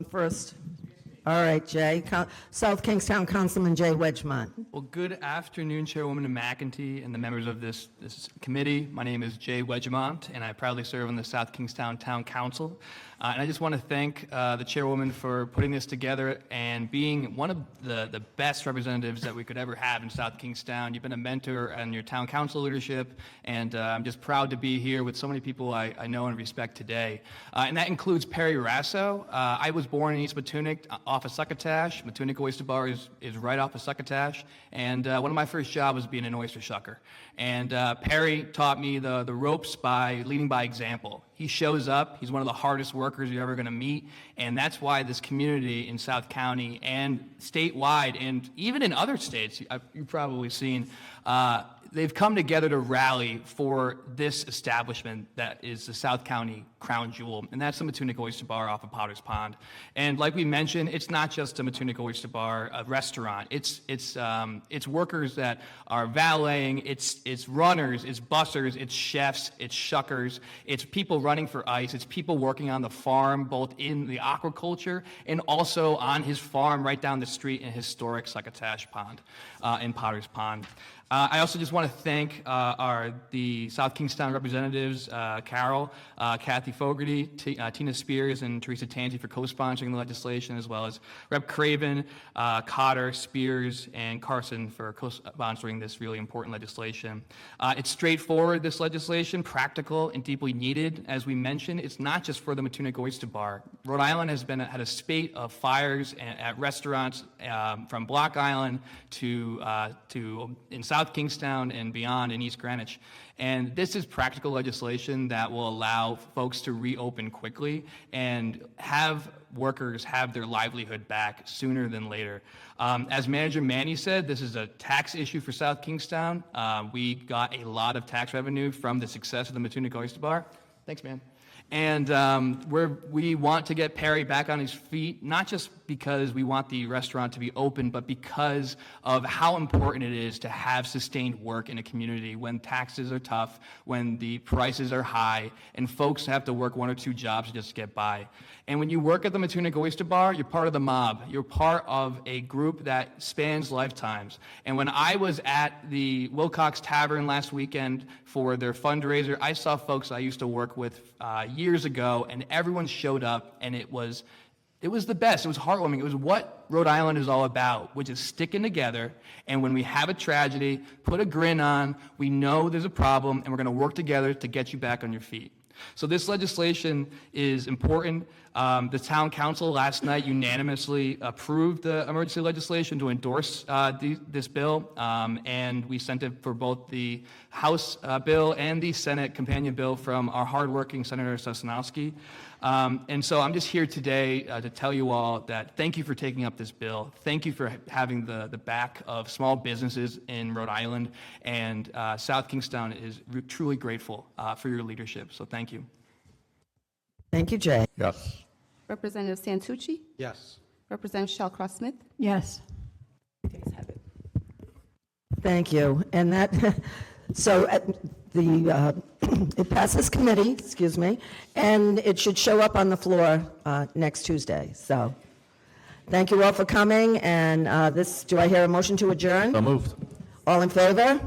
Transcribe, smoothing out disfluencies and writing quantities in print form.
first? All right, Jay. South Kingstown Councilman Jay Wegimont. Well, good afternoon, Chairwoman McEntee and the members of this committee. My name is Jay Wegimont, and I proudly serve on the South Kingstown Town Council. And I just want to thank the Chairwoman for putting this together and being one of the best representatives that we could ever have in South Kingstown. You've been a mentor in your town council leadership, and I'm just proud to be here with so many people I know and respect today. And that includes Perry Rasso. I was born in East Matunuck off of Succotash. Matunuck Oyster Bar is right off of Succotash. And one of my first jobs was being an oyster shucker. And Perry taught me the ropes by leading by example. He shows up. He's one of the hardest workers you're ever going to meet, and that's why this community in South County and statewide, and even in other states, you've probably seen, they've come together to rally for this establishment that is the South County crown jewel, and that's the Matunuck Oyster Bar off of Potter's Pond. And like we mentioned, it's not just a Matunuck Oyster Bar, a restaurant. It's workers that are valeting, it's runners, it's bussers, it's chefs, it's shuckers, it's people running for ice, it's people working on the farm, both in the aquaculture and also on his farm right down the street in historic Succotash Pond, in Potter's Pond. I also just want to thank the South Kingstown representatives, Carol, Kathy Fogarty, Tina Spears, and Teresa Tansey for co-sponsoring the legislation, as well as Rep. Craven, Cotter, Spears, and Carson for co-sponsoring this really important legislation. It's straightforward, this legislation, practical and deeply needed. As we mentioned, it's not just for the Matunuck Oyster Bar. Rhode Island has had a spate of fires at restaurants from Block Island to in South Kingstown and beyond in East Greenwich. And this is practical legislation that will allow folks to reopen quickly and have workers have their livelihood back sooner than later. As Manager Manny said, this is a tax issue for South Kingstown. We got a lot of tax revenue from the success of the Matunuck Oyster Bar. Thanks, man. And we want to get Perry back on his feet, not just because we want the restaurant to be open, but because of how important it is to have sustained work in a community when taxes are tough, when the prices are high, and folks have to work 1 or 2 jobs just to get by. And when you work at the Matunuck Oyster Bar, you're part of the mob. You're part of a group that spans lifetimes. And when I was at the Wilcox Tavern last weekend for their fundraiser, I saw folks I used to work with years ago, and everyone showed up, and it was the best. It was heartwarming. It was what Rhode Island is all about, which is sticking together. And when we have a tragedy, put a grin on. We know there's a problem, and we're going to work together to get you back on your feet. So this legislation is important. The town council last night unanimously approved the emergency legislation to endorse this bill, and we sent it for both the House bill and the Senate companion bill from our hardworking Senator Sosnowski. And so I'm just here today to tell you all that thank you for taking up this bill. Thank you for having the back of small businesses in Rhode Island, and South Kingstown is truly grateful for your leadership. So thank you. Thank you, Jay. Yes. Representative Santucci? Yes. Representative Shellcross-Smith? Yes. Ayes have it. Thank you. And that, so it passes committee, excuse me, and it should show up on the floor next Tuesday. So thank you all for coming. And do I hear a motion to adjourn? So moved. All in favor?